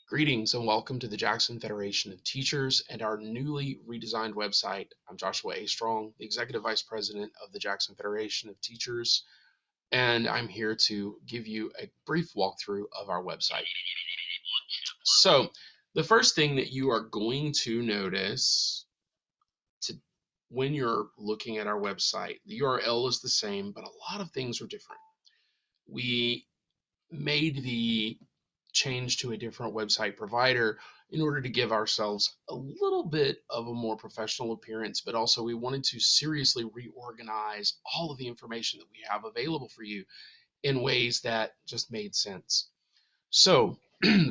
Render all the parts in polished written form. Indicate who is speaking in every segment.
Speaker 1: Greetings and welcome to the Jackson Federation of Teachers and our newly redesigned website. I'm Joshua A. Strong, the Executive Vice President of the Jackson Federation of Teachers, and I'm here to give you a brief walkthrough of our website. So, the first thing that you are going to notice when you're looking at our website, the URL is the same, but a lot of things are different. We made the change to a different website provider in order to give ourselves a little bit of a more professional appearance, but also we wanted to seriously reorganize all of the information that we have available for you in ways that just made sense. So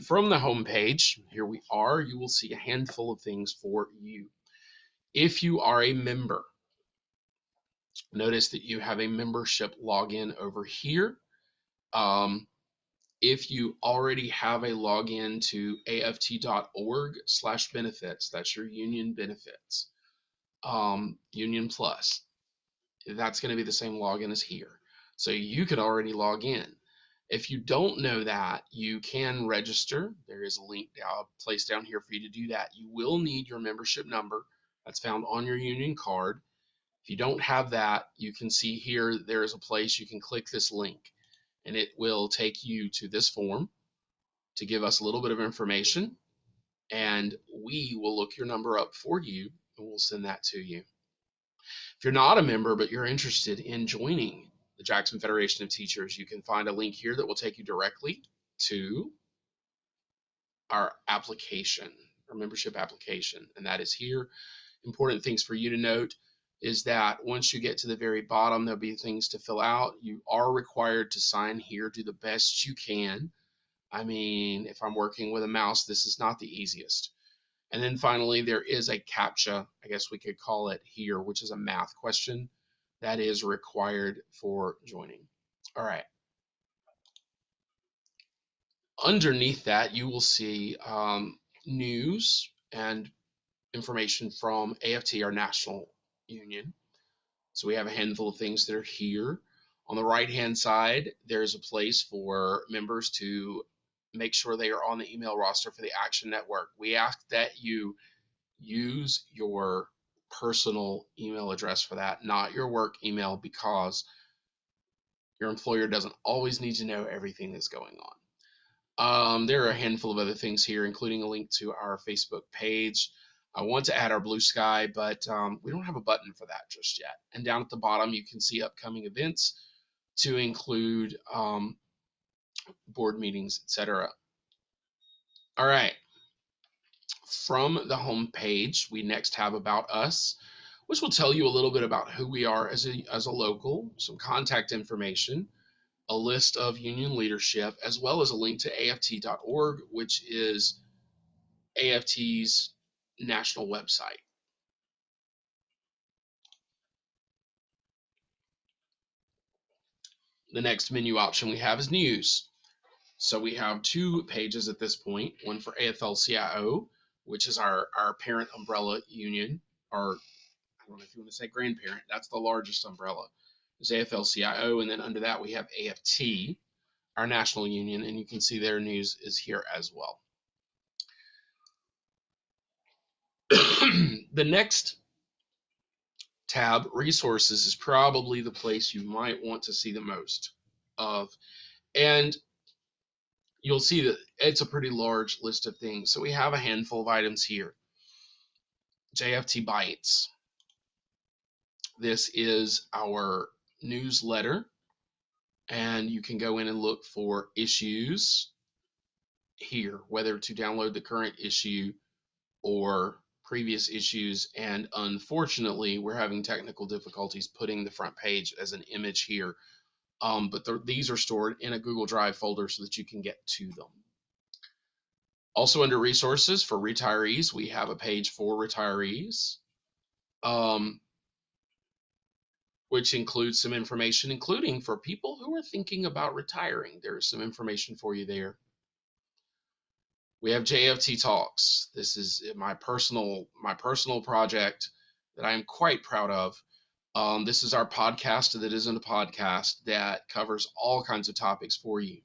Speaker 1: from the home page, here we are, you will see a handful of things for you. If you are a member, notice that you have a membership login over here. If you already have a login to aft.org/benefits, that's your union benefits, Union Plus, that's going to be the same login as here. So you could already log in. If you don't know that, you can register. There is a link placed down here for you to do that. You will need your membership number. That's found on your union card. If you don't have that, you can see here there is a place you can click this link, and it will take you to this form to give us a little bit of information, and we will look your number up for you and we'll send that to you. If you're not a member but you're interested in joining the Jackson Federation of Teachers, you can find a link here that will take you directly to our application, our membership application, and that is here. Important things for you to note is that once you get to the very bottom, there'll be things to fill out. You are required to sign here, do the best you can. I mean, if I'm working with a mouse, this is not the easiest. And then finally, there is a CAPTCHA, I guess we could call it here, which is a math question that is required for joining. All right. Underneath that, you will see news and information from AFT, our national union. So we have a handful of things that are here. On the right-hand side, there's a place for members to make sure they are on the email roster for the Action Network. We ask that you use your personal email address for that, not your work email, because your employer doesn't always need to know everything that's going on. There are a handful of other things here, including a link to our Facebook page. I want to add our Blue Sky, but we don't have a button for that just yet. And down at the bottom, you can see upcoming events to include board meetings, etc. All right. From the home page, we next have About Us, which will tell you a little bit about who we are as a local, some contact information, a list of union leadership, as well as a link to aft.org, which is AFT's national website. The next menu option we have is News. So we have two pages at this point, one for AFL-CIO, which is our parent umbrella union, or I don't know if you want to say grandparent, that's the largest umbrella, is AFL-CIO, and then under that we have AFT, our national union, and you can see their news is here as well. The next tab, Resources, is probably the place you might want to see the most of, and you'll see that it's a pretty large list of things. So we have a handful of items here. JFT Bites. This is our newsletter, and you can go in and look for issues here, whether to download the current issue or previous issues. And unfortunately, we're having technical difficulties putting the front page as an image here. But these are stored in a Google Drive folder so that you can get to them. Also under resources for retirees, we have a page for retirees, which includes some information, including for people who are thinking about retiring. There's some information for you there. We have JFT Talks. This is my personal project that I am quite proud of. This is our podcast that isn't a podcast that covers all kinds of topics for you.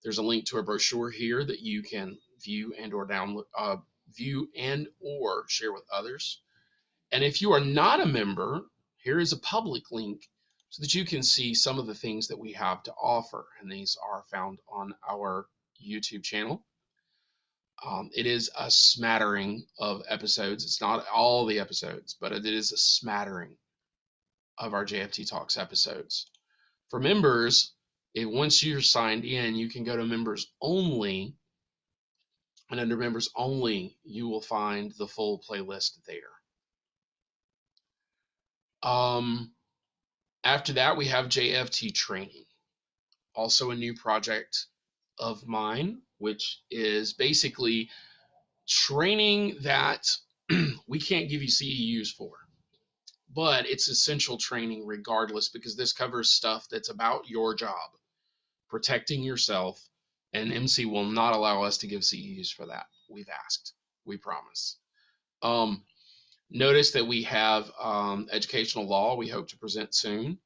Speaker 1: There's a link to a brochure here that you can view and or download, view and or share with others. And if you are not a member, here is a public link so that you can see some of the things that we have to offer. And these are found on our YouTube channel. It is a smattering of episodes. It's not all the episodes, but it is a smattering of our JFT Talks episodes. For members, once you're signed in, you can go to members only, and under members only, you will find the full playlist there. After that, we have JFT training, also a new project of mine, which is basically training that we can't give you CEUs for, but it's essential training regardless, because this covers stuff that's about your job, protecting yourself, and MC will not allow us to give CEUs for that. We've asked, we promise. Notice that we have educational law we hope to present soon.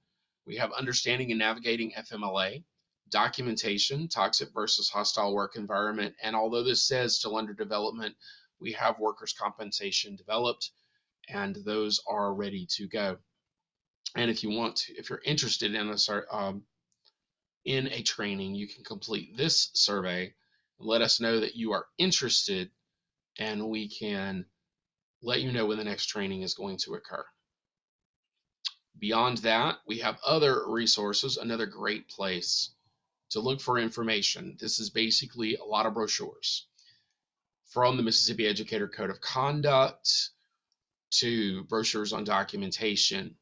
Speaker 1: We have understanding and navigating FMLA, documentation, toxic versus hostile work environment, and although this says still under development, we have workers' compensation developed, and those are ready to go. And if you want to, if you're interested in a training, you can complete this survey and let us know that you are interested, and we can let you know when the next training is going to occur. Beyond that, we have other resources, another great place to look for information. This is basically a lot of brochures, from the Mississippi Educator Code of Conduct to brochures on documentation,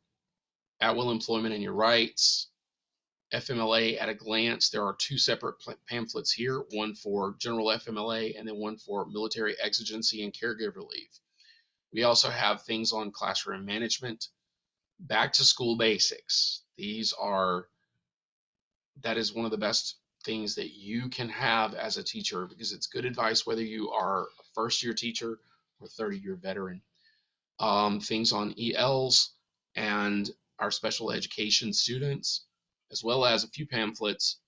Speaker 1: at-will employment and your rights, FMLA at a glance. There are two separate pamphlets here, one for general FMLA and then one for military exigency and caregiver leave. We also have things on classroom management, back to school basics. That is one of the best things that you can have as a teacher, because it's good advice whether you are a first-year teacher or 30-year veteran. Things on ELs and our special education students, as well as a few pamphlets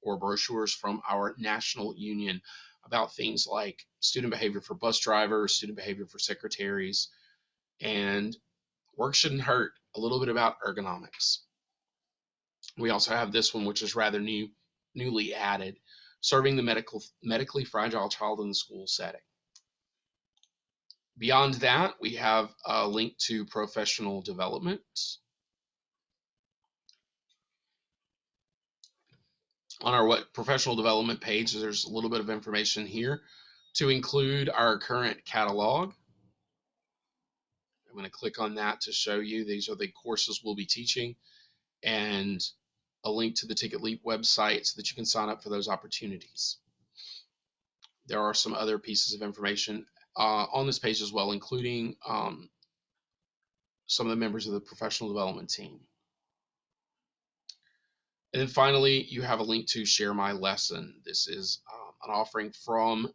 Speaker 1: or brochures from our national union about things like student behavior for bus drivers, student behavior for secretaries, and work shouldn't hurt, a little bit about ergonomics. We also have this one, which is rather newly added, serving the medically fragile child in the school setting. Beyond that, we have a link to professional development. On our professional development page, there's a little bit of information here to include our current catalog. I'm going to click on that to show you these are the courses we'll be teaching, and a link to the Ticket Leap website so that you can sign up for those opportunities. There are some other pieces of information on this page as well, including some of the members of the professional development team. And then finally, you have a link to Share My Lesson. This is an offering from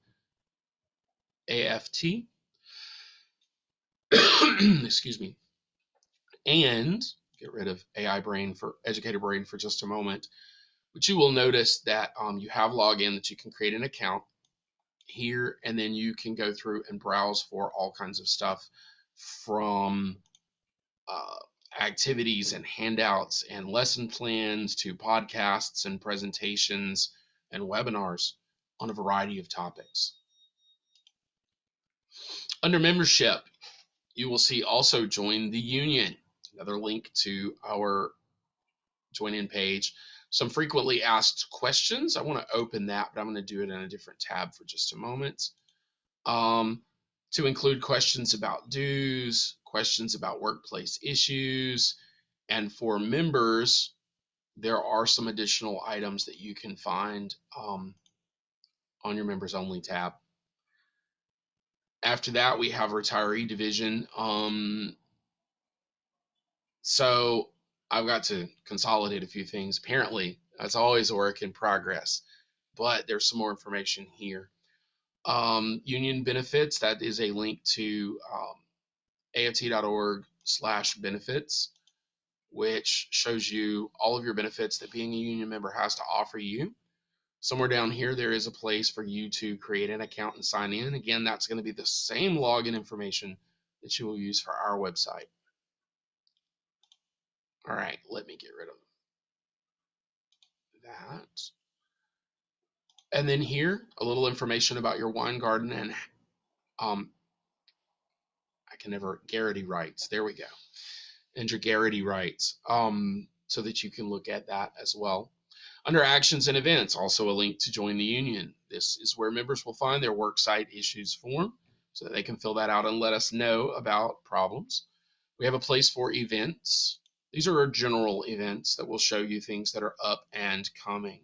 Speaker 1: AFT. Excuse me. And get rid of AI brain for educator brain for just a moment. But you will notice that you have login, that you can create an account here, and then you can go through and browse for all kinds of stuff, from activities and handouts and lesson plans to podcasts and presentations and webinars on a variety of topics. Under membership, you will see also join the union, another link to our join in page. Some frequently asked questions. I want to open that, but I'm going to do it in a different tab for just a moment. To include questions about dues, questions about workplace issues, and for members, there are some additional items that you can find on your members only tab. After that, we have retiree division. So I've got to consolidate a few things. Apparently, that's always a work in progress, but there's some more information here. Union benefits, that is a link to aft.org/benefits, which shows you all of your benefits that being a union member has to offer you. Somewhere down here, there is a place for you to create an account and sign in. Again, that's going to be the same login information that you will use for our website. All right, let me get rid of that. And then here, a little information about your wine garden and I can never, garrity rights. There we go. And your garrity rights, so that you can look at that as well. Under actions and events, also a link to join the union. This is where members will find their worksite issues form so that they can fill that out and let us know about problems. We have a place for events. These are our general events that will show you things that are up and coming.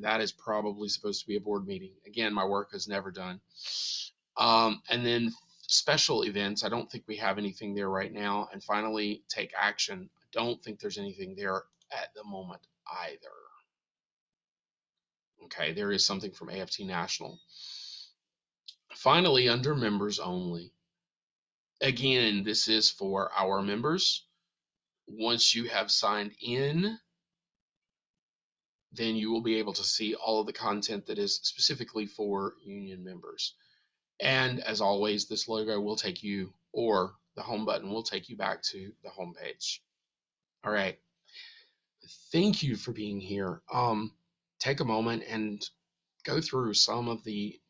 Speaker 1: That is probably supposed to be a board meeting. Again, my work is never done. And then special events, I don't think we have anything there right now. And finally, take action. I don't think there's anything there at the moment either. Okay, there is something from AFT National. Finally, under members only. Again, this is for our members. Once you have signed in, then you will be able to see all of the content that is specifically for union members. And as always, this logo will take you, or the home button will take you back to the home page. All right. Thank you for being here. Take a moment and go through some of the,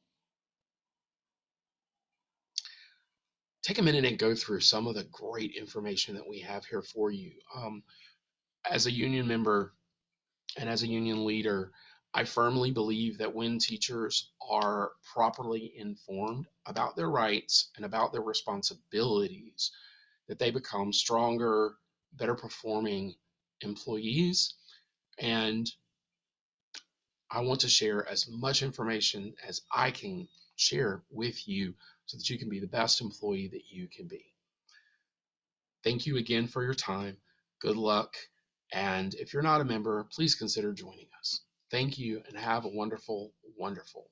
Speaker 1: take a minute and go through some of the great information that we have here for you. As a union member and as a union leader, I firmly believe that when teachers are properly informed about their rights and about their responsibilities, that they become stronger, better performing employees. And I want to share as much information as I can share with you so that you can be the best employee that you can be. Thank you again for your time. Good luck. And if you're not a member, please consider joining us. Thank you and have a wonderful, wonderful